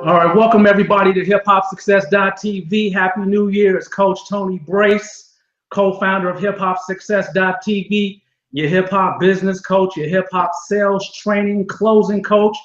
All right, welcome everybody to HipHopSuccess.tv. Happy New Year. It's Coach Tony Brace, co-founder of HipHopSuccess.tv, your hip-hop business coach, your hip-hop sales training closing coach.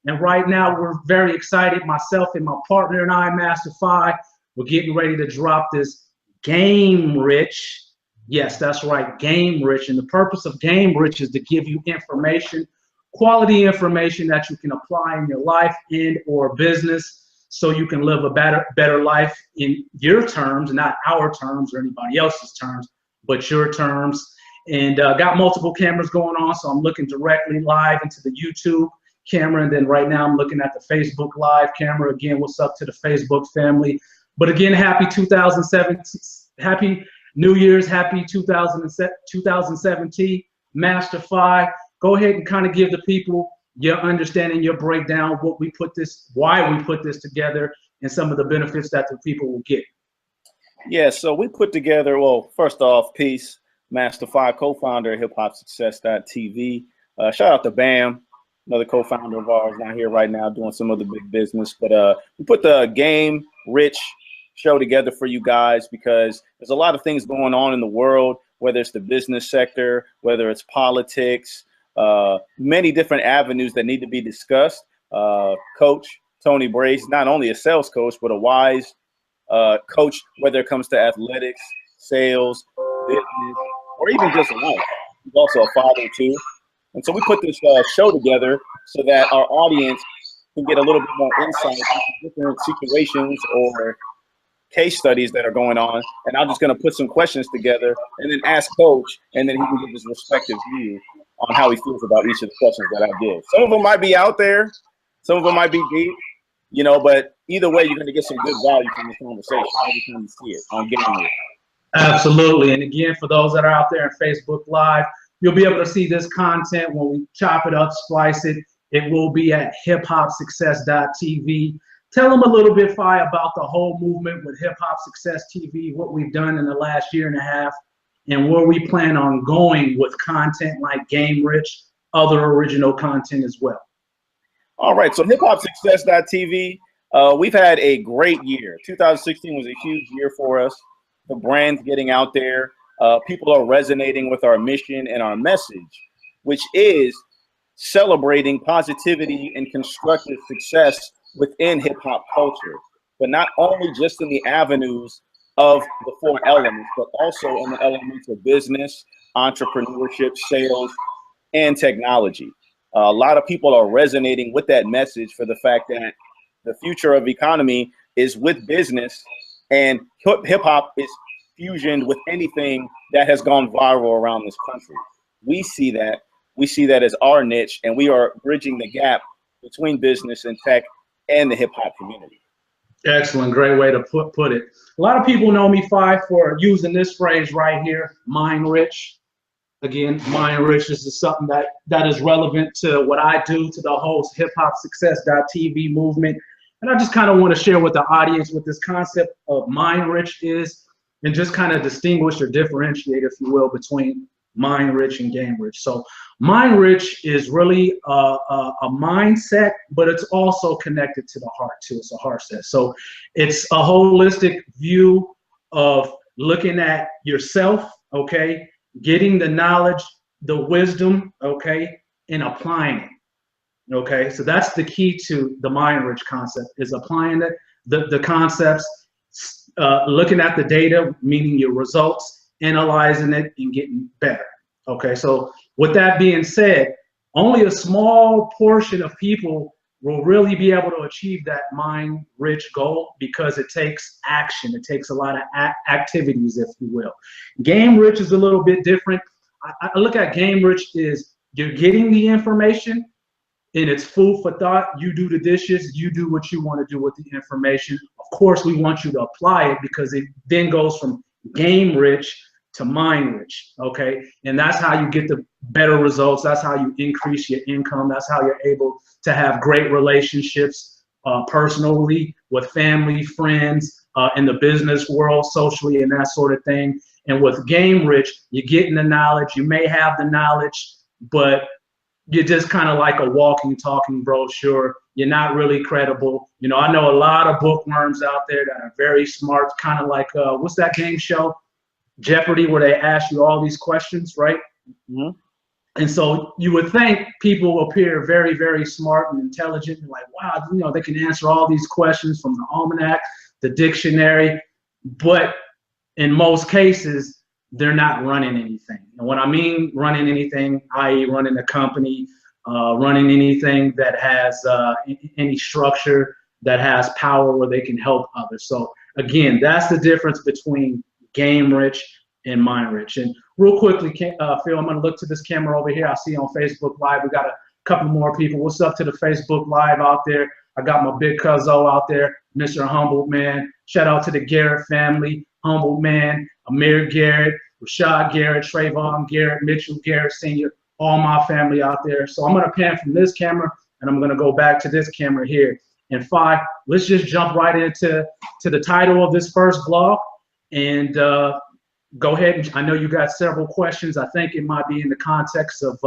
And right now we're very excited, myself and my partner and I, Masta Phi, we're getting ready to drop this GameRICH. Yes, that's right, GameRICH. And the purpose of GameRICH is to give you information, quality information that you can apply in your life and or business so you can live a better life in your terms, not our terms or anybody else's terms, but your terms. And got multiple cameras going on, so I'm looking directly live into the YouTube camera, and then right now I'm looking at the Facebook Live camera. Again, what's up to the Facebook family? But again, happy 2017, happy New Year's, happy 2017, Masta Phi. Go ahead and kind of give the people your understanding, your breakdown, what we put this, why we put this together, and some of the benefits that the people will get. Yeah, so we put together, well, first off, peace, Masta Phi, co-founder of HipHopSuccess.tv. Shout out to Bam, another co-founder of ours, not here right now doing some other big business. But we put the GameRICH show together for you guys because there's a lot of things going on in the world, whether it's the business sector, whether it's politics, many different avenues that need to be discussed. Coach Tony Brace, not only a sales coach, but a wise coach, whether it comes to athletics, sales, business, or even just life. He's also a father too. And so we put this show together so that our audience can get a little bit more insight into different situations or case studies that are going on. And I'm just going to put some questions together and then ask Coach, and then he can give his respective view on how he feels about each of the questions that I give. Some of them might be out there, some of them might be deep, you know, but either way, you're going to get some good value from this conversation every time you see it on GameRICH. Absolutely. And again, for those that are out there in Facebook Live, you'll be able to see this content when we chop it up, splice it. It will be at HipHopSuccess.tv. Tell them a little bit, Phi, about the whole movement with Hip Hop Success TV, what we've done in the last year and a half, and where we plan on going with content like GameRICH, other original content as well. All right, so HipHopSuccess.tv, we've had a great year. 2016 was a huge year for us. The brand's getting out there. People are resonating with our mission and our message, which is celebrating positivity and constructive success within hip-hop culture, but not only just in the avenues of the four elements, but also in the elements of business, entrepreneurship, sales, and technology. A lot of people are resonating with that message for the fact that the future of economy is with business, and hip-hop is fusioned with anything that has gone viral around this country. We see that as our niche, and we are bridging the gap between business and tech and the hip hop community. Excellent, great way to put it. A lot of people know me, Phi, for using this phrase right here, mind rich. Again, mind rich is something that is relevant to what I do, to the whole HipHopSuccess.tv movement. And I just kind of want to share with the audience what this concept of mind rich is, and just kind of distinguish or differentiate, if you will, between mind rich and game rich. So mind rich is really a mindset, but it's also connected to the heart too. It's a heart set. So it's a holistic view of looking at yourself, okay, getting the knowledge, the wisdom, okay, and applying it. Okay, so that's the key to the mind rich concept, is applying it, the concepts, looking at the data, meaning your results, analyzing it and getting better. Okay, so with that being said, only a small portion of people will really be able to achieve that mind rich goal, because it takes action. It takes a lot of activities, if you will. Game rich is a little bit different. I look at game rich is you're getting the information and it's food for thought. You do the dishes, you do what you want to do with the information. Of course, we want you to apply it, because it then goes from game rich to mind rich, okay? And that's how you get the better results. That's how you increase your income. That's how you're able to have great relationships personally, with family, friends, in the business world, socially, and that sort of thing. And with game rich, you're getting the knowledge. You may have the knowledge, but you're just kind of like a walking, talking brochure. you're not really credible. You know, I know a lot of bookworms out there that are very smart, kind of like, what's that game show? Jeopardy, where they ask you all these questions, right? Mm-hmm. And so you would think people appear very, very smart and intelligent and like, wow, you know, they can answer all these questions from the almanac, the dictionary, but in most cases, they're not running anything. And when I mean running anything, i.e. running a company, running anything that has any structure that has power where they can help others. So again, that's the difference between GameRICH and MindRich. And real quickly, Phil, I'm gonna look to this camera over here. I see on Facebook Live, we got a couple more people. What's up to the Facebook Live out there? I got my big cuzzo out there, Mr. Humble Man. Shout out to the Garrett family, Humble Man, Amir Garrett, Rashad Garrett, Trayvon Garrett, Mitchell Garrett Sr., all my family out there. So I'm gonna pan from this camera and I'm gonna go back to this camera here. And Phi, let's just jump right into the title of this first vlog and go ahead. And I know you got several questions. I think it might be in the context of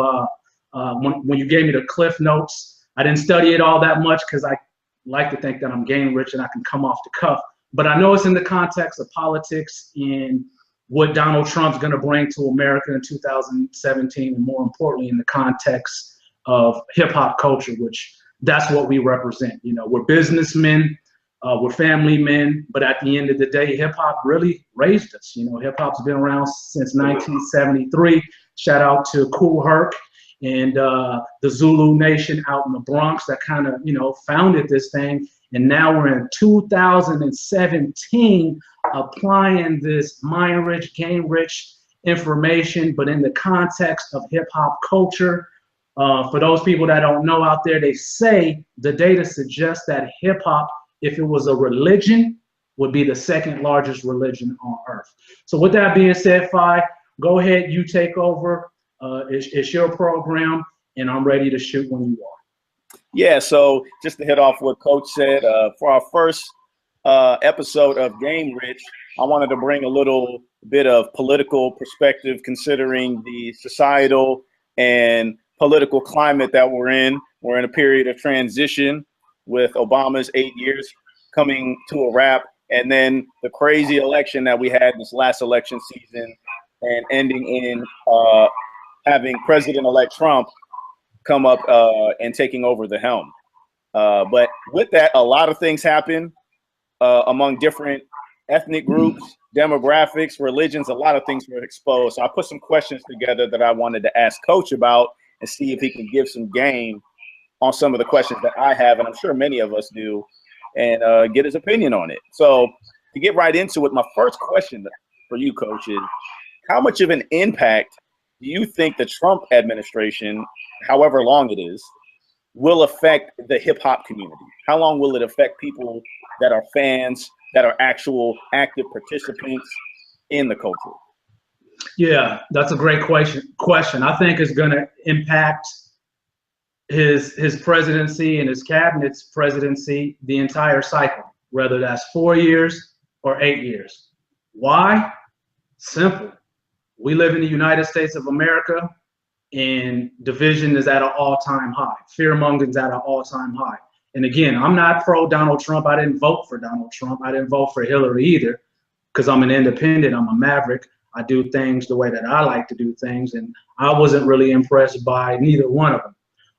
when you gave me the cliff notes. I didn't study it all that much because I like to think that I'm game rich and I can come off the cuff. But I know it's in the context of politics and what Donald Trump's going to bring to America in 2017, and more importantly, in the context of hip hop culture, which that's what we represent. You know, we're businessmen, we're family men, but at the end of the day, hip hop really raised us. You know, hip hop's been around since 1973. Shout out to Kool Herc and the Zulu Nation out in the Bronx that kind of, you know, founded this thing. And now we're in 2017 applying this MindRich, GameRICH information, but in the context of hip hop culture. For those people that don't know out there, they say the data suggests that hip hop, if it was a religion, would be the second largest religion on earth. So with that being said, Phi, go ahead, you take over. It's your program, and I'm ready to shoot when you are. Yeah, so just to hit off what Coach said, for our first episode of GameRICH, I wanted to bring a little bit of political perspective considering the societal and political climate that we're in. We're in a period of transition with Obama's 8 years coming to a wrap, and then the crazy election that we had this last election season and ending in having President-elect Trump come up and taking over the helm. But with that, a lot of things happen among different ethnic groups, demographics, religions. A lot of things were exposed. So I put some questions together that I wanted to ask Coach about and see if he can give some game on some of the questions that I have, and I'm sure many of us do, and get his opinion on it. So to get right into it, my first question for you, Coach, is how much of an impact do you think the Trump administration, however long it is, will affect the hip hop community? How long will it affect people that are fans, that are actual active participants in the culture? Yeah, that's a great question. I think it's going to impact his presidency and his cabinet's presidency the entire cycle, whether that's 4 years or 8 years. Why? Simple. We live in the United States of America, and division is at an all-time high. Fear-mongering is at an all-time high. And again, I'm not pro Donald Trump. I didn't vote for Donald Trump. I didn't vote for Hillary either, because I'm an independent. I'm a maverick. I do things the way that I like to do things, and I wasn't really impressed by neither one of them.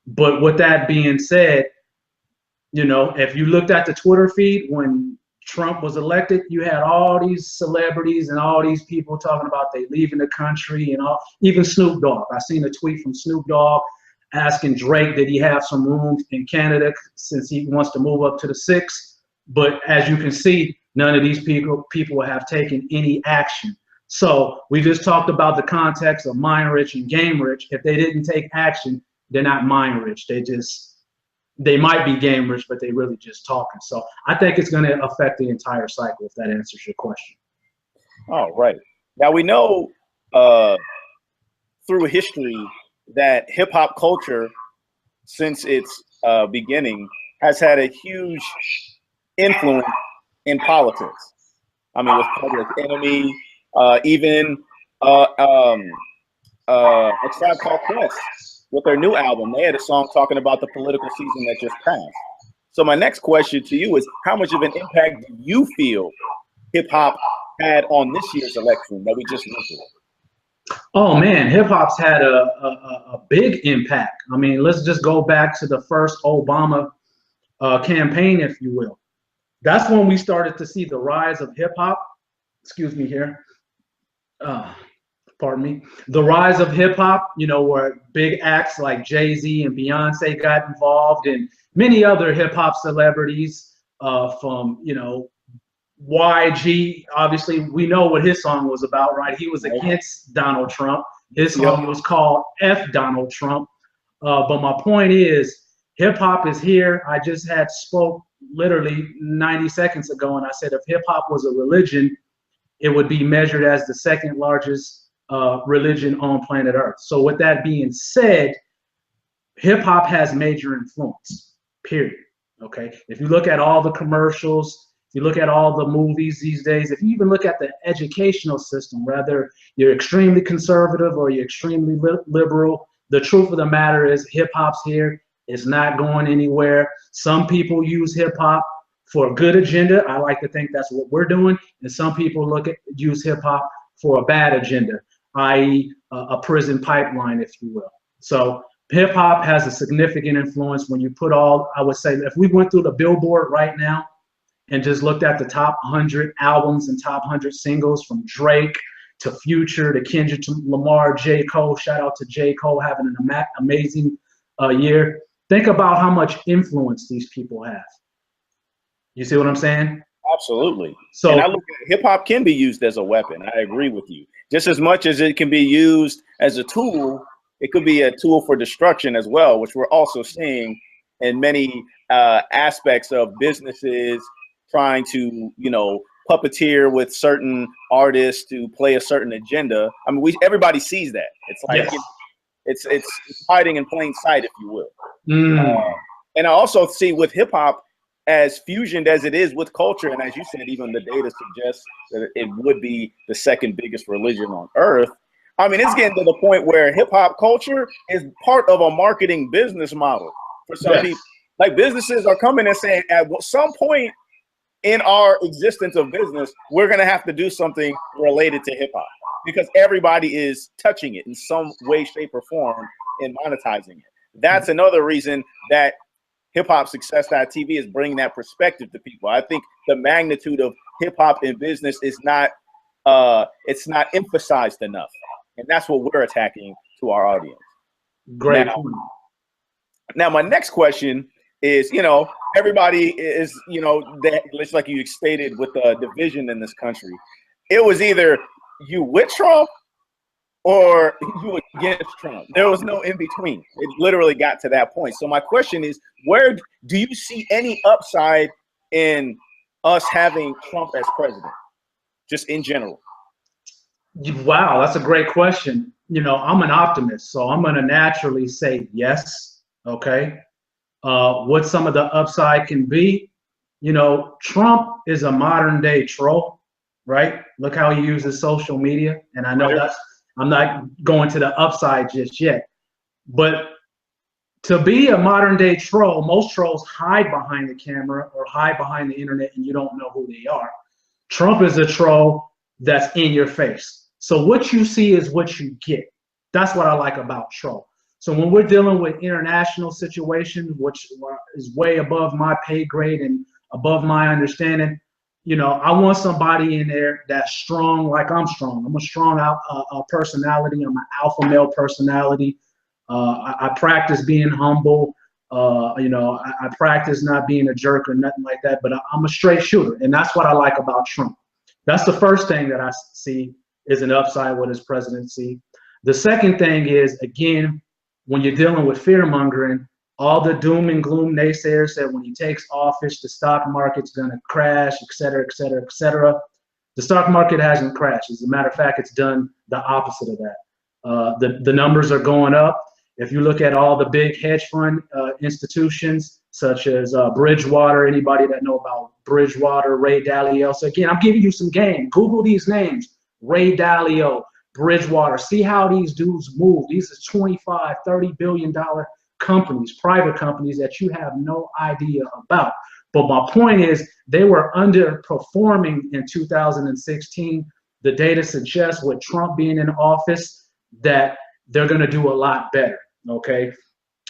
But with that being said, you know, if you looked at the Twitter feed when Trump was elected, you had all these celebrities and all these people talking about they leaving the country, and all, even Snoop Dogg. I seen a tweet from Snoop Dogg asking Drake, did he have some room in Canada since he wants to move up to the 6th? But as you can see, none of these people have taken any action. So we just talked about the context of MindRich and GameRICH. If they didn't take action, they're not MindRich. They might be GameRICH, but they really just talking. So I think it's going to affect the entire cycle, if that answers your question. All right. Now we know through history that hip hop culture, since its beginning, has had a huge influence in politics. I mean, with Public Enemy, even a Tribe Called Quest with their new album, they had a song talking about the political season that just passed. So my next question to you is, how much of an impact do you feel hip hop had on this year's election that we just went through? Oh man, hip hop's had a big impact. I mean, let's just go back to the first Obama campaign, if you will. That's when we started to see the rise of hip hop. Excuse me here. Pardon me. The rise of hip hop, you know, where big acts like Jay-Z and Beyonce got involved, and many other hip hop celebrities from, you know, YG. Obviously, we know what his song was about, right? He was against Donald Trump. His song was called F Donald Trump. But my point is, hip hop is here. I just had spoke literally 90 seconds ago, and I said if hip hop was a religion, it would be measured as the second largest religion on planet Earth. So with that being said, hip hop has major influence, period. Okay. If you look at all the commercials, if you look at all the movies these days, if you even look at the educational system, whether you're extremely conservative or you're extremely liberal, the truth of the matter is hip hop's here. It's not going anywhere. Some people use hip hop for a good agenda. I like to think that's what we're doing. And some people use hip hop for a bad agenda, i.e. a prison pipeline, if you will. So hip hop has a significant influence when you put all, I would say, if we went through the Billboard right now and just looked at the top 100 albums and top 100 singles, from Drake to Future to Kendrick to Lamar, J. Cole, shout out to J. Cole having an amazing year. Think about how much influence these people have. You see what I'm saying? Absolutely. So, and I look at hip hop can be used as a weapon. I agree with you. Just as much as it can be used as a tool, it could be a tool for destruction as well, which we're also seeing in many aspects of businesses trying to, you know, puppeteer with certain artists to play a certain agenda. I mean, everybody sees that. It's like, yes. It's hiding in plain sight, if you will. And I also see with hip hop, as fusioned as it is with culture, and as you said, even the data suggests that it would be the second biggest religion on earth. I mean, it's getting to the point where hip hop culture is part of a marketing business model for some people. Like, businesses are coming and saying, at some point in our existence of business, we're going to have to do something related to hip hop, because everybody is touching it in some way, shape, or form and monetizing it. That's another reason that HipHopSuccess.tv is bringing that perspective to people. I think the magnitude of hip hop in business is not, it's not emphasized enough, and that's what we're attacking to our audience. Great. Now, my next question is, you know, everybody is, you know, it's like you stated with the division in this country. It was either you with Trump or you against Trump. There was no in between. It literally got to that point. So my question is, where do you see any upside in us having Trump as president, just in general? Wow, that's a great question. You know, I'm an optimist, so I'm going to naturally say yes. Okay. What some of the upside can be, you know, Trump is a modern day troll, right? Look how he uses social media. And I know that's, I'm not going to the upside just yet, but to be a modern day troll, most trolls hide behind the camera or hide behind the internet and you don't know who they are. Trump is a troll that's in your face. So what you see is what you get. That's what I like about troll. So when we're dealing with international situations, which is way above my pay grade and above my understanding, you know, I want somebody in there that's strong like I'm strong. I'm a strong personality. I'm an alpha male personality. I practice being humble. You know, I practice not being a jerk or nothing like that, but I'm a straight shooter. And that's what I like about Trump. That's the first thing that I see is an upside with his presidency. The second thing is, again, when you're dealing with fear mongering, all the doom and gloom naysayers said when he takes office, the stock market's going to crash, et cetera, et cetera, et cetera. The stock market hasn't crashed. As a matter of fact, it's done the opposite of that. The numbers are going up. If you look at all the big hedge fund institutions, such as Bridgewater, anybody that know about Bridgewater, Ray Dalio. So again, I'm giving you some game. Google these names, Ray Dalio, Bridgewater. See how these dudes move. These are $25, $30 billion companies, private companies that you have no idea about. But my point is, they were underperforming in 2016. The data suggests with Trump being in office that they're going to do a lot better, okay?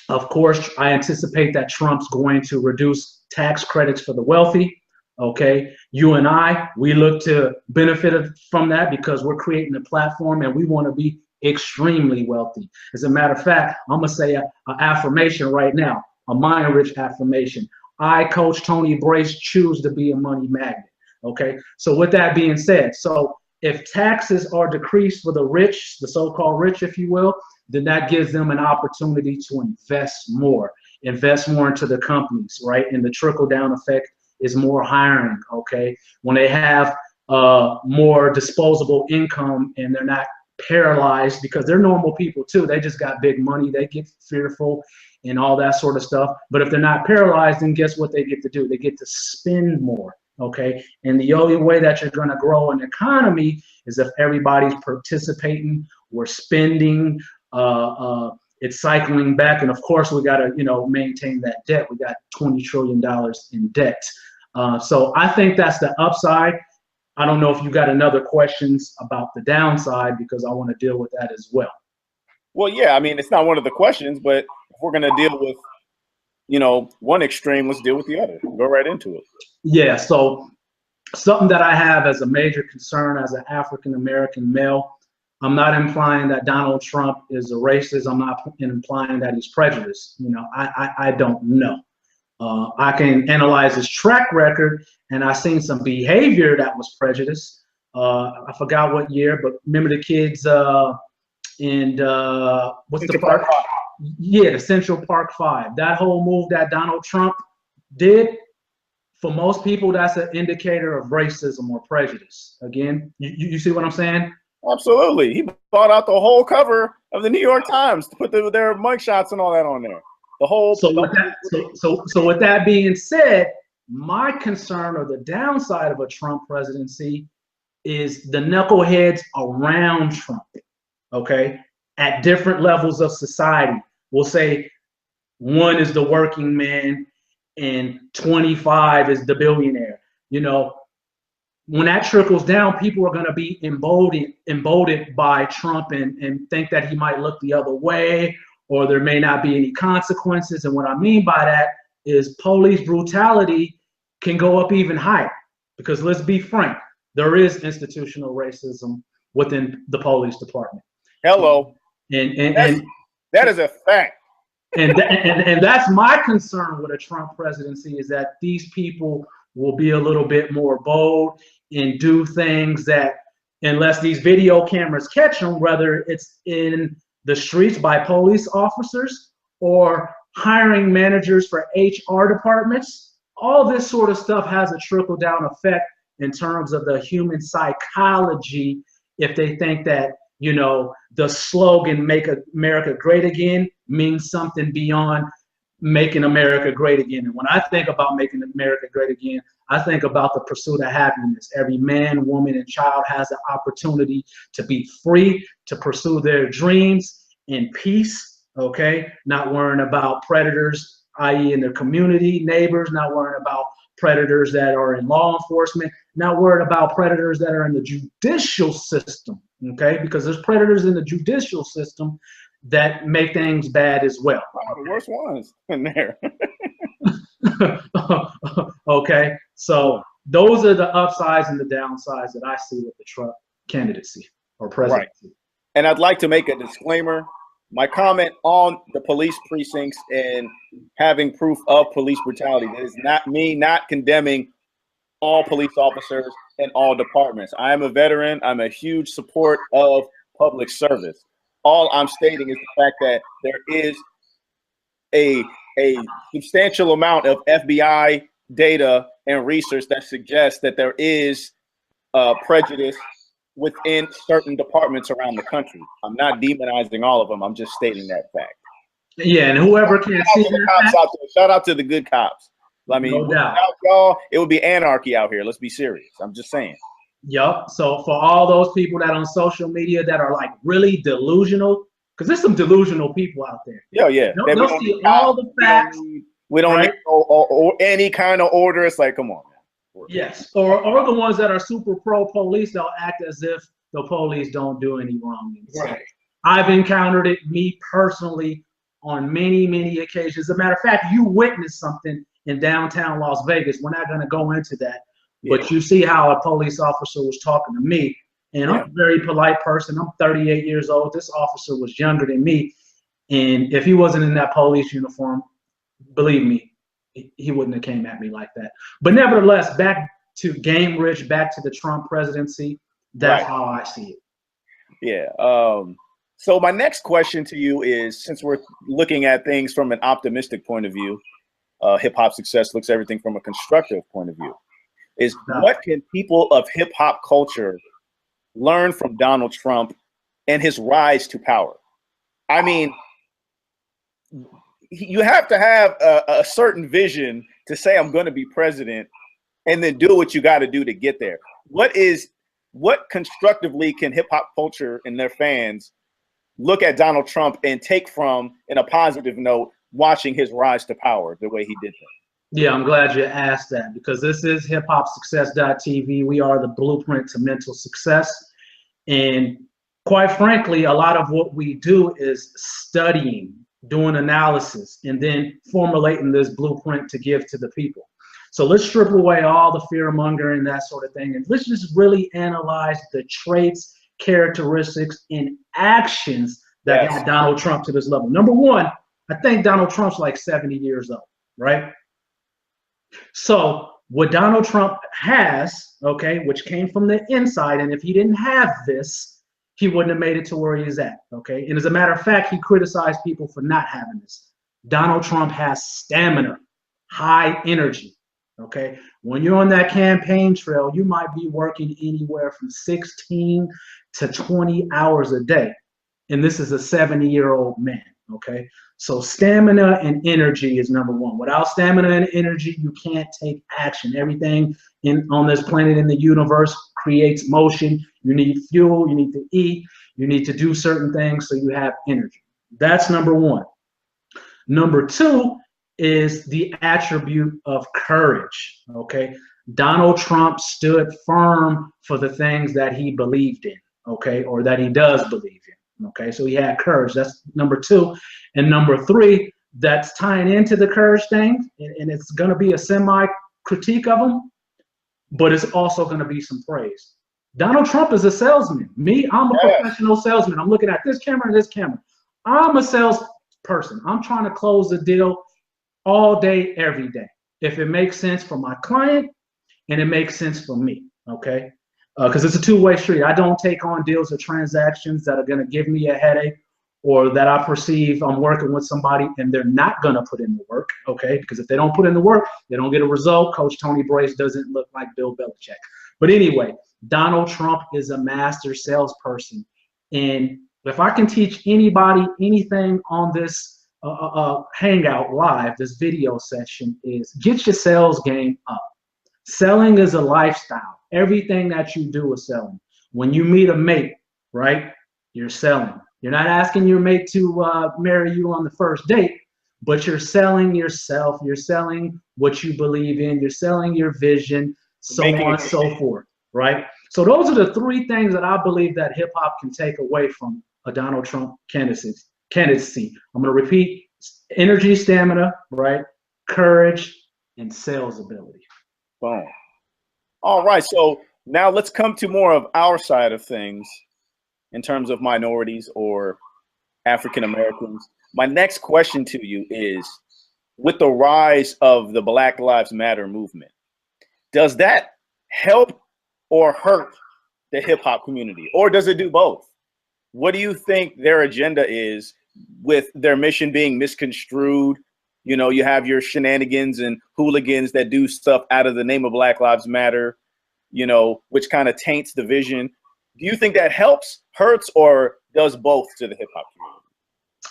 Of course, I anticipate that Trump's going to reduce tax credits for the wealthy, okay? You and I, we look to benefit from that because we're creating a platform and we want to be extremely wealthy. As a matter of fact, I'm going to say an affirmation right now, a mind-rich affirmation. I, Coach Tony Brace, choose to be a money magnet, okay? So with that being said, so if taxes are decreased for the rich, the so-called rich, if you will, then that gives them an opportunity to invest more into the companies, right? And the trickle-down effect is more hiring, okay? When they have more disposable income and they're not paralyzed, because they're normal people too. They just got big money. They get fearful and all that sort of stuff. But if they're not paralyzed, then guess what they get to do? They get to spend more, okay? And the only way that you're going to grow an economy is if everybody's participating or spending, it's cycling back. And of course, we got to, you know, maintain that debt. We got $20 trillion in debt. So I think that's the upside. I don't know if you got another questions about the downside, because I want to deal with that as well. Well, yeah, I mean, it's not one of the questions, but if we're going to deal with, you know, one extreme, let's deal with the other. Go right into it. Yeah, so something that I have as a major concern as an African-American male, I'm not implying that Donald Trump is a racist. I'm not implying that he's prejudiced. You know, I don't know. I can analyze his track record, and I've seen some behavior that was prejudiced. I forgot what year, but remember the kids in what's the park? Yeah, the Central Park 5. That whole move that Donald Trump did, for most people, that's an indicator of racism or prejudice. Again, you see what I'm saying? Absolutely. He bought out the whole cover of the New York Times to put their mugshots and all that on there. The whole. So with that being said, my concern or the downside of a Trump presidency is the knuckleheads around Trump, okay, at different levels of society. We'll say 1 is the working man and 25 is the billionaire. You know, when that trickles down, people are going to be emboldened by Trump and think that he might look the other way, or there may not be any consequences. And what I mean by that is police brutality can go up even higher, because let's be frank, there is institutional racism within the police department. Hello. And that is a fact. And that's my concern with a Trump presidency, is that these people will be a little bit more bold and do things that, unless these video cameras catch them, whether it's in the streets by police officers or hiring managers for HR departments, all this sort of stuff has a trickle-down effect in terms of the human psychology. If they think that, you know, the slogan "Make America Great Again" means something beyond making America great again. And when I think about making America great again, I think about the pursuit of happiness. Every man, woman, and child has the opportunity to be free, to pursue their dreams in peace, okay? Not worrying about predators, i.e. in their community, neighbors, not worrying about predators that are in law enforcement, not worried about predators that are in the judicial system, okay? Because there's predators in the judicial system that make things bad as well. Oh, the worst ones in there. Okay, so those are the upsides and the downsides that I see with the Trump candidacy or presidency. Right. And I'd like to make a disclaimer. My comment on the police precincts and having proof of police brutality, that is not me not condemning all police officers and all departments. I am a veteran. I'm a huge support of public service. All I'm stating is the fact that there is a substantial amount of FBI data and research that suggests that there is prejudice within certain departments around the country. I'm not demonizing all of them. I'm just stating that fact. Yeah, and whoever can see that, shout out to the good cops. I mean, no doubt, y'all, it would be anarchy out here. Let's be serious. I'm just saying. Yup. So for all those people that on social media that are like really delusional, because there's some delusional people out there. Yeah. They'll see all the facts. We don't need or any kind of order. It's like, come on, man. Yes, or the ones that are super pro police, they'll act as if the police don't do any wrong. Right. I've encountered it, me personally, on many occasions. As a matter of fact, you witnessed something in downtown Las Vegas. We're not going to go into that, but you see how a police officer was talking to me. And I'm a very polite person. I'm 38 years old. This officer was younger than me. And if he wasn't in that police uniform, believe me, he wouldn't have came at me like that. But nevertheless, back to GameRICH, back to the Trump presidency, that's how I see it. Yeah. So my next question to you is, since we're looking at things from an optimistic point of view, hip hop success looks at everything from a constructive point of view, is what can people of hip hop culture learn from Donald Trump and his rise to power? I mean, you have to have a certain vision to say, I'm going to be president, and then do what you got to do to get there. What constructively can hip hop culture and their fans look at Donald Trump and take from, in a positive note, watching his rise to power the way he did that? Yeah, I'm glad you asked that, because this is HipHopSuccess.TV. We are the blueprint to mental success. And quite frankly, a lot of what we do is studying, doing analysis, and then formulating this blueprint to give to the people. So let's strip away all the fear mongering, that sort of thing, and let's just really analyze the traits, characteristics, and actions that got Donald Trump to this level. Number one, I think Donald Trump's like 70 years old, right? So what Donald Trump has, okay, which came from the inside, and if he didn't have this, he wouldn't have made it to where he is at, okay? And as a matter of fact, he criticized people for not having this. Donald Trump has stamina, high energy, okay? When you're on that campaign trail, you might be working anywhere from 16 to 20 hours a day. And this is a 70-year-old man, okay? So stamina and energy is number one. Without stamina and energy, you can't take action. Everything on this planet, in the universe, creates motion. You need fuel, you need to eat, you need to do certain things so you have energy. That's number one. Number two is the attribute of courage, okay? Donald Trump stood firm for the things that he believed in, okay, or that he does believe in, okay? So he had courage. That's number two. And number three, that's tying into the courage thing, and it's going to be a semi-critique of him, but it's also going to be some praise. Donald Trump is a salesman. Me, I'm a professional salesman. I'm looking at this camera and this camera. I'm a salesperson. I'm trying to close the deal all day, every day. If it makes sense for my client and it makes sense for me, okay? Because it's a two-way street. I don't take on deals or transactions that are going to give me a headache, or that I perceive I'm working with somebody and they're not going to put in the work, okay? Because if they don't put in the work, they don't get a result. Coach Tony Brace doesn't look like Bill Belichick. But anyway, Donald Trump is a master salesperson. And if I can teach anybody anything on this Hangout Live, this video session, is get your sales game up. Selling is a lifestyle. Everything that you do is selling. When you meet a mate, right, you're selling. You're not asking your mate to marry you on the first date, but you're selling yourself. You're selling what you believe in. You're selling your vision, so on and so forth, right? So those are the three things that I believe that hip hop can take away from a Donald Trump candidacy. I'm going to repeat: energy, stamina, right? Courage, and sales ability. Boom. All right. So now let's come to more of our side of things in terms of minorities or African Americans. My next question to you is, with the rise of the Black Lives Matter movement, does that help or hurt the hip hop community, or does it do both? What do you think their agenda is, with their mission being misconstrued? You know, you have your shenanigans and hooligans that do stuff out of the name of Black Lives Matter, you know, which kind of taints the vision. Do you think that helps, hurts, or does both to the hip hop community?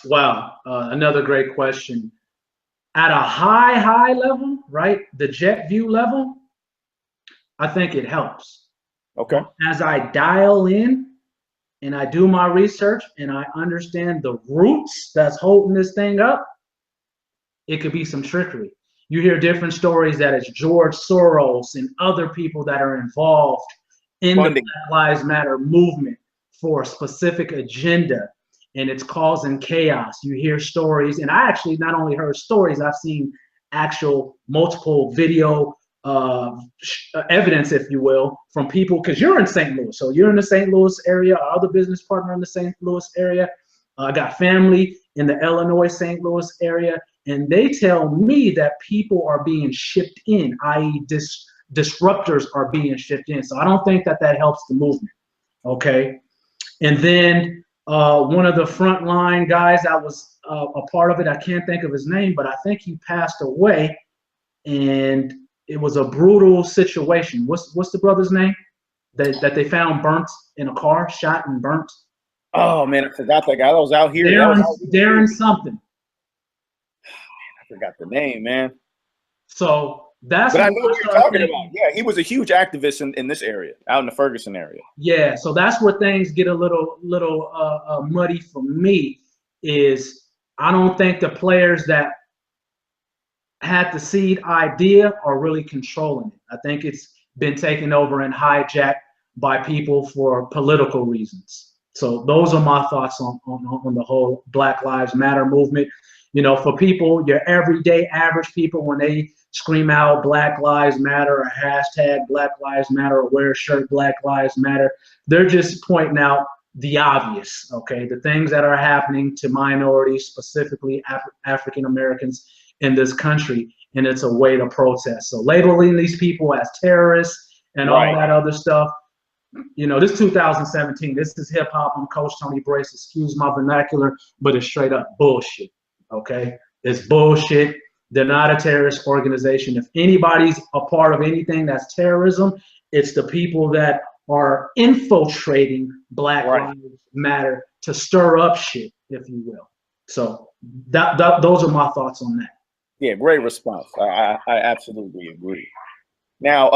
Wow, another great question. At a high level, right, the jet view level, I think it helps. Okay. As I dial in and I do my research and I understand the roots that's holding this thing up, it could be some trickery. You hear different stories that it's George Soros and other people that are involved in the Black Lives Matter movement for a specific agenda, and it's causing chaos. You hear stories, and I actually not only heard stories, I've seen actual multiple video evidence, if you will, from people, because you're in St. Louis. So you're in the St. Louis area, our other business partner in the St. Louis area. I got family in the Illinois, St. Louis area, and they tell me that people are being shipped in, i.e. disruptors are being shipped in. So I don't think that that helps the movement, okay? And then one of the frontline guys that was a part of it, I can't think of his name, but I think he passed away, and it was a brutal situation. What's the brother's name that they found burnt in a car, shot and burnt? Oh man, I forgot that guy that was out here. Darren something. I forgot the name, man. So that's what I know what you're talking about. Yeah, he was a huge activist in this area, out in the Ferguson area. Yeah, so that's where things get a little muddy for me. Is I don't think the players that had the seed idea are really controlling it. I think it's been taken over and hijacked by people for political reasons. So those are my thoughts on the whole Black Lives Matter movement. You know, for people, your everyday average people, when they scream out Black Lives Matter or hashtag Black Lives Matter or wear a shirt Black Lives Matter, they're just pointing out the obvious, okay? The things that are happening to minorities, specifically African Americans in this country, and it's a way to protest. So labeling these people as terrorists and all that other stuff, you know, this 2017, this is hip hop. I'm Coach Tony Brace, excuse my vernacular, but it's straight up bullshit, okay? It's bullshit. They're not a terrorist organization. If anybody's a part of anything that's terrorism, it's the people that are infiltrating Black Lives Matter to stir up shit, if you will. So those are my thoughts on that. Yeah, great response. I absolutely agree. Now,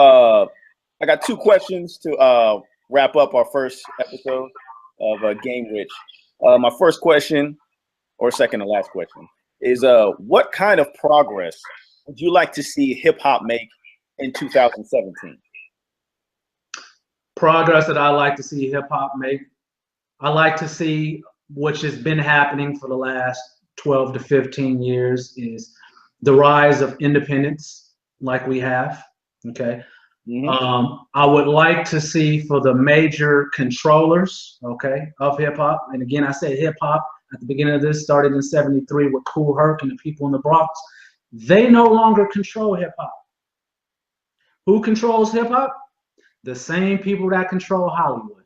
I got two questions to wrap up our first episode of GameRICH. My first question, or second to last question, is what kind of progress would you like to see hip hop make in 2017? Progress that I like to see hip hop make, I like to see, which has been happening for the last 12 to 15 years, is the rise of independence like we have, okay? I would like to see for the major controllers, okay, of hip hop, and again, I said hip hop at the beginning of this, started in '73 with Kool Herc and the people in the Bronx. They no longer control hip hop. Who controls hip hop? The same people that control Hollywood.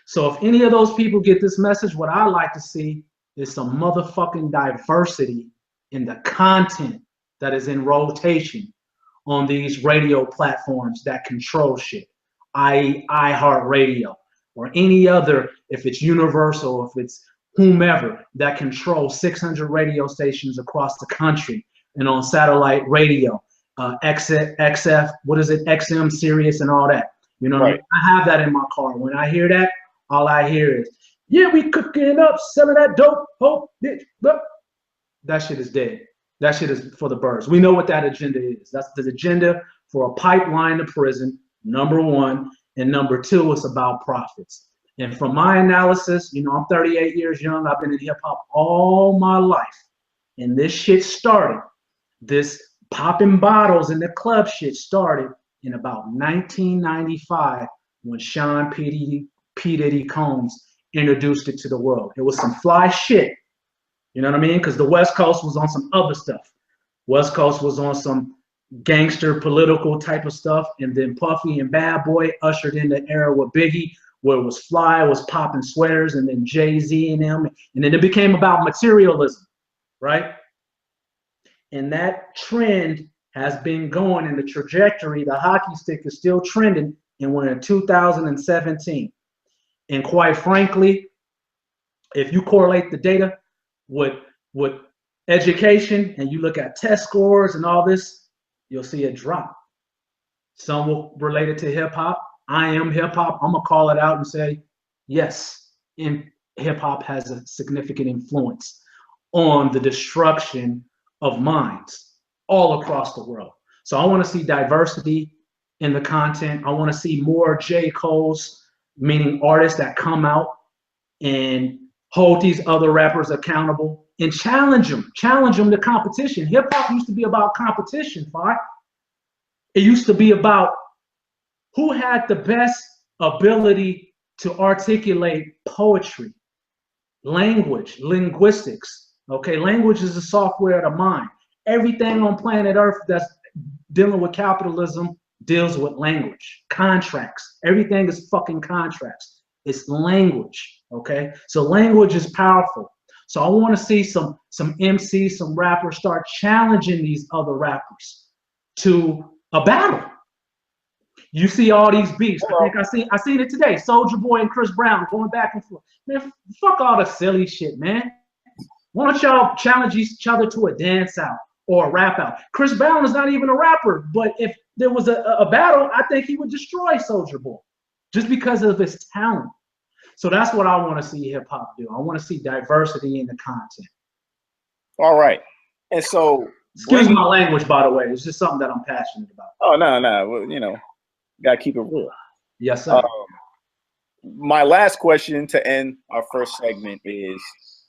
So if any of those people get this message, what I like to see is some motherfucking diversity in the content that is in rotation on these radio platforms that control shit, i.e. iHeartRadio or any other, if it's Universal, if it's whomever, that controls 600 radio stations across the country and on satellite radio, XF, what is it, XM, Sirius, and all that. You know what I mean? I have that in my car. When I hear that, all I hear is, yeah, we cooking up, selling that dope, hope, bitch, look. That shit is dead. That shit is for the birds. We know what that agenda is. That's the agenda for a pipeline to prison, number one. And number two, it's about profits. And from my analysis, you know, I'm 38 years young. I've been in hip hop all my life. And this shit started, this popping bottles in the club shit started in about 1995 when Sean P. Diddy Combs introduced it to the world. It was some fly shit. You know what I mean? Because the West Coast was on some other stuff. West Coast was on some gangster political type of stuff. And then Puffy and Bad Boy ushered in the era with Biggie, where it was fly, it was popping sweaters, and then Jay-Z and them. And then it became about materialism, right? And that trend has been going in the trajectory. The hockey stick is still trending, and we're in 2017. And quite frankly, if you correlate the data with education and you look at test scores and all this, you'll see a drop. Some will relate it to hip hop. I am hip hop. I'm gonna call it out and say Yes, hip hop has a significant influence on the destruction of minds all across the world. So I want to see diversity in the content. I want to see more J. Cole's, meaning artists that come out and hold these other rappers accountable and challenge them to competition. Hip hop used to be about competition, Phi. It used to be about who had the best ability to articulate poetry, language, linguistics. Okay, language is the software of the mind. Everything on planet Earth that's dealing with capitalism deals with language, contracts. Everything is fucking contracts. It's language. Okay, so language is powerful. So I want to see some MCs, some rappers start challenging these other rappers to a battle. You see all these beefs. I think I seen it today. Soulja Boy and Chris Brown going back and forth. Man, fuck all the silly shit, man. Why don't y'all challenge each other to a dance out or a rap out? Chris Brown is not even a rapper, but if there was a battle, I think he would destroy Soulja Boy just because of his talent. So that's what I want to see hip hop do. I want to see diversity in the content. All right. And so, excuse my language, by the way. It's just something that I'm passionate about. Oh, no. Well, you know, gotta keep it real. Yes, sir. My last question to end our first segment is,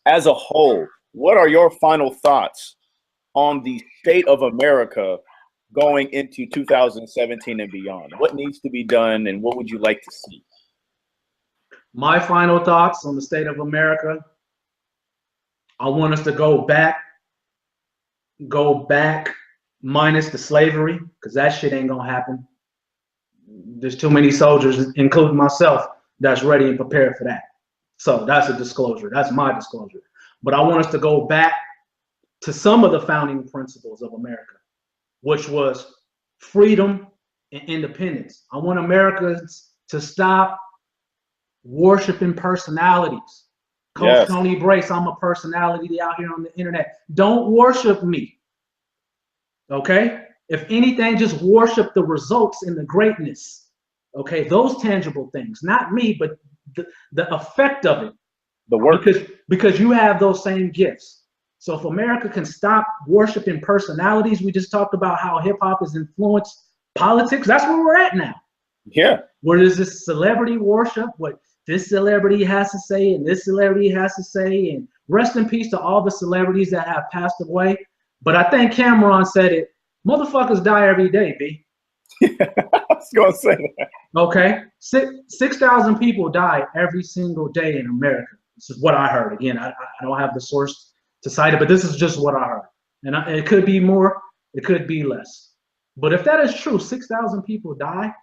as a whole, what are your final thoughts on the state of America going into 2017 and beyond? What needs to be done and what would you like to see? My final thoughts on the state of America, I want us to go back minus the slavery, because that shit ain't gonna happen. There's too many soldiers, including myself, that's ready and prepared for that. So that's a disclosure. That's my disclosure. But I want us to go back to some of the founding principles of America, which was freedom and independence. I want Americans to stop worshiping personalities. Coach Yes. Tony Brace, I'm a personality out here on the internet. Don't worship me. Okay? If anything, just worship the results and the greatness. Okay, those tangible things, not me, but the effect of it. The work. Because you have those same gifts. So if America can stop worshiping personalities, we just talked about how hip hop has influenced politics. That's where we're at now. Yeah. Where there's this celebrity worship, what this celebrity has to say and this celebrity has to say, and rest in peace to all the celebrities that have passed away. But I think Cameron said it, motherfuckers die every day, B. I was gonna say that. Okay, 6,000 people die every single day in America. This is what I heard. Again, I don't have the source to cite it, but this is just what I heard. And it could be more, it could be less. But if that is true, 6,000 people die,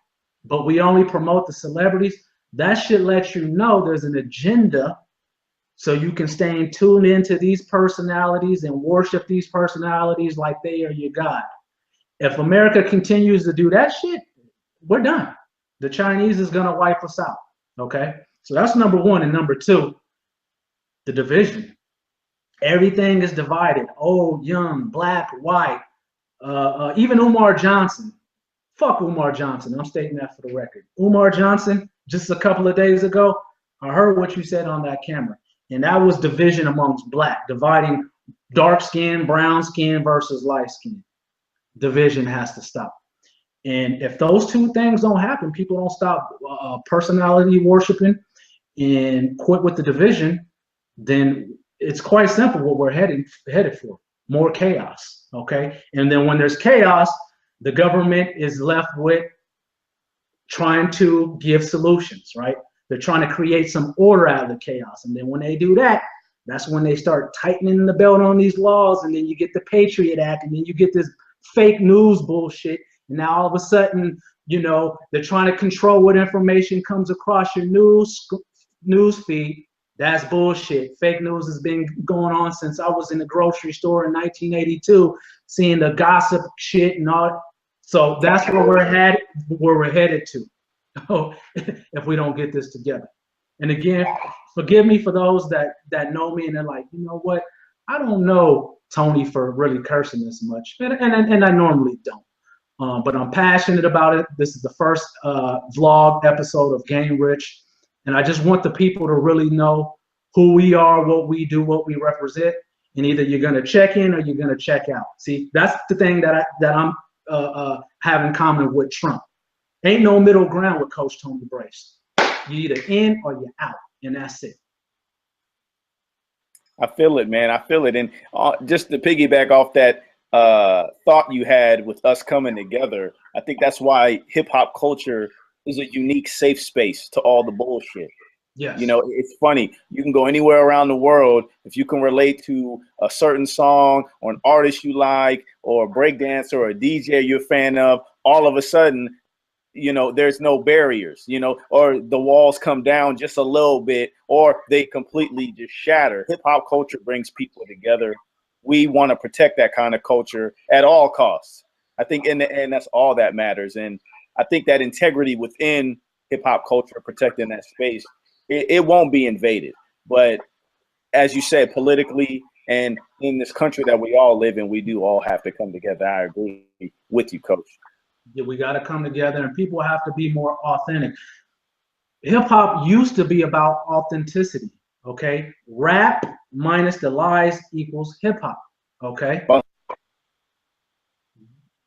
but we only promote the celebrities, that should let you know there's an agenda, so you can stay tuned into these personalities and worship these personalities like they are your God. If America continues to do that shit, we're done. The Chinese is gonna wipe us out, okay? So that's number one. And number two, the division. Everything is divided, old, young, black, white, even Umar Johnson. Fuck Umar Johnson, I'm stating that for the record. Umar Johnson, just a couple of days ago, I heard what you said on that camera. And that was division amongst black, dividing dark skin, brown skin versus light skin. Division has to stop. And if those two things don't happen, people don't stop personality worshiping and quit with the division, then it's quite simple what we're headed for. More chaos, okay? And then when there's chaos, the government is left with trying to give solutions, right? They're trying to create some order out of the chaos. And then when they do that, that's when they start tightening the belt on these laws, and then you get the Patriot Act, and then you get this fake news bullshit. And now all of a sudden, you know, they're trying to control what information comes across your news feed. That's bullshit. Fake news has been going on since I was in the grocery store in 1982, seeing the gossip shit and all. So that's where we're headed to, if we don't get this together. And again, forgive me for those that know me and they're like, you know what? I don't know Tony for really cursing this much, and I normally don't. But I'm passionate about it. This is the first vlog episode of GameRICH. And I just want the people to really know who we are, what we do, what we represent. And either you're going to check in or you're going to check out. See, that's the thing that I'm have in common with Trump. Ain't no middle ground with Coach Tony Brace. You're either in or you're out, and that's it. I feel it, man. I feel it. And just to piggyback off that thought you had with us coming together, I think that's why hip hop culture is a unique safe space to all the bullshit. Yes. You know, it's funny. You can go anywhere around the world. If you can relate to a certain song or an artist you like or a breakdancer or a DJ you're a fan of, all of a sudden, you know, there's no barriers, you know, or the walls come down just a little bit or they completely just shatter. Hip hop culture brings people together. We want to protect that kind of culture at all costs. I think in the end, that's all that matters. And I think that integrity within hip hop culture, protecting that space, it won't be invaded. But as you said, politically and in this country that we all live in, we do all have to come together. I agree with you, Coach. Yeah, we got to come together, and people have to be more authentic. Hip hop used to be about authenticity. Okay, rap minus the lies equals hip hop. Okay.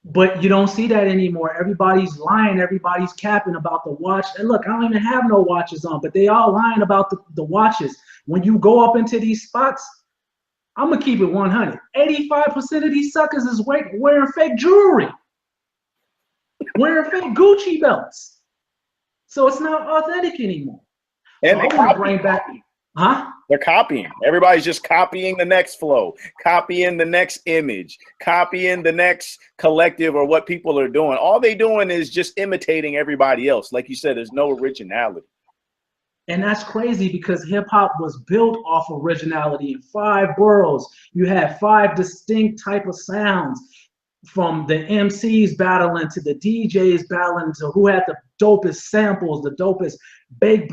But you don't see that anymore. Everybody's lying. Everybody's capping about the watch. And look, I don't even have no watches on, but they all lying about the watches. When you go up into these spots, I'm going to keep it 100. 85% of these suckers is wearing fake jewelry, wearing fake Gucci belts. So it's not authentic anymore. And so I want to bring back, They're copying. Everybody's just copying the next flow, copying the next image, copying the next collective or what people are doing. All they doing is just imitating everybody else. Like you said, there's no originality. And that's crazy because hip hop was built off originality in 5 boroughs. You had 5 distinct type of sounds, from the MCs battling to the DJs battling to who had the dopest samples, the dopest break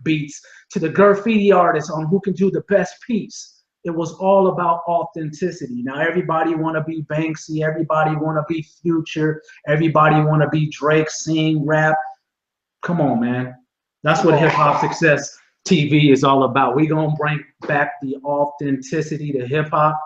beats, to the graffiti artists on who can do the best piece. It was all about authenticity. Now everybody want to be Banksy, everybody want to be Future, everybody want to be Drake, sing, rap. Come on, man. That's what Hip Hop Success TV is all about. We're going to bring back the authenticity to hip hop.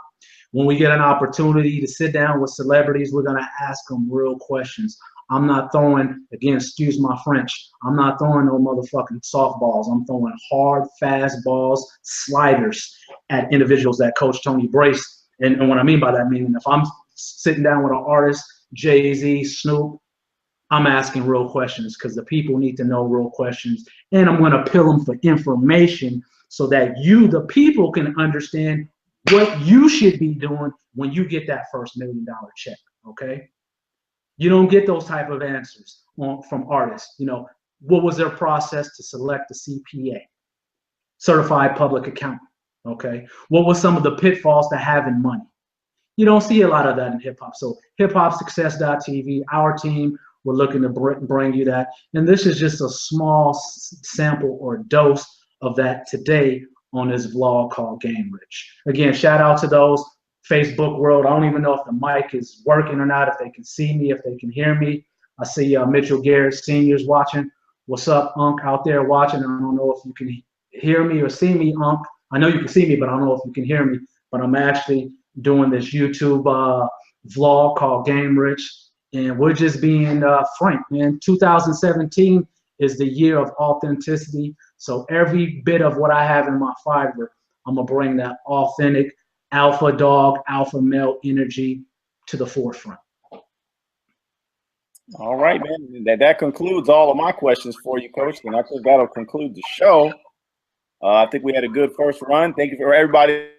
When we get an opportunity to sit down with celebrities, we're going to ask them real questions. I'm not throwing, again, excuse my French, I'm not throwing no motherfucking softballs. I'm throwing hard, fast balls, sliders at individuals that Coach Tony Brace. And what I mean by that, meaning if I'm sitting down with an artist, Jay-Z, Snoop, I'm asking real questions because the people need to know real questions. And I'm going to pill them for information so that you, the people, can understand what you should be doing when you get that first $1 million check, okay? You don't get those type of answers from artists. You know, what was their process to select the CPA, certified public accountant, okay? What was some of the pitfalls to having money? You don't see a lot of that in hip hop. So HipHopSuccess.tv, our team, we're looking to bring you that. And this is just a small sample or dose of that today on this vlog called GameRICH. Again, shout out to those Facebook world. I don't even know if the mic is working or not, if they can see me, if they can hear me. I see Mitchell Garrett Senior's watching. What's up, Unc, out there watching? I don't know if you can hear me or see me, Unc. I know you can see me, but I don't know if you can hear me. But I'm actually doing this YouTube vlog called GameRICH, and we're just being frank, man. 2017 is the year of authenticity. So every bit of what I have in my fiber, I'm gonna bring that authentic alpha dog, alpha male energy to the forefront. All right, man. That concludes all of my questions for you, Coach. And I think that'll conclude the show. I think we had a good first run. Thank you for everybody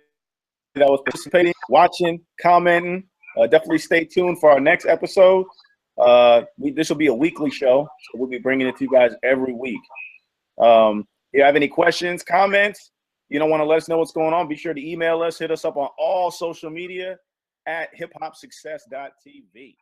that was participating, watching, commenting. Definitely stay tuned for our next episode. This will be a weekly show, so we'll be bringing it to you guys every week. If you have any questions, comments, you don't want to let us know what's going on, be sure to email us, hit us up on all social media at HipHopSuccess.tv.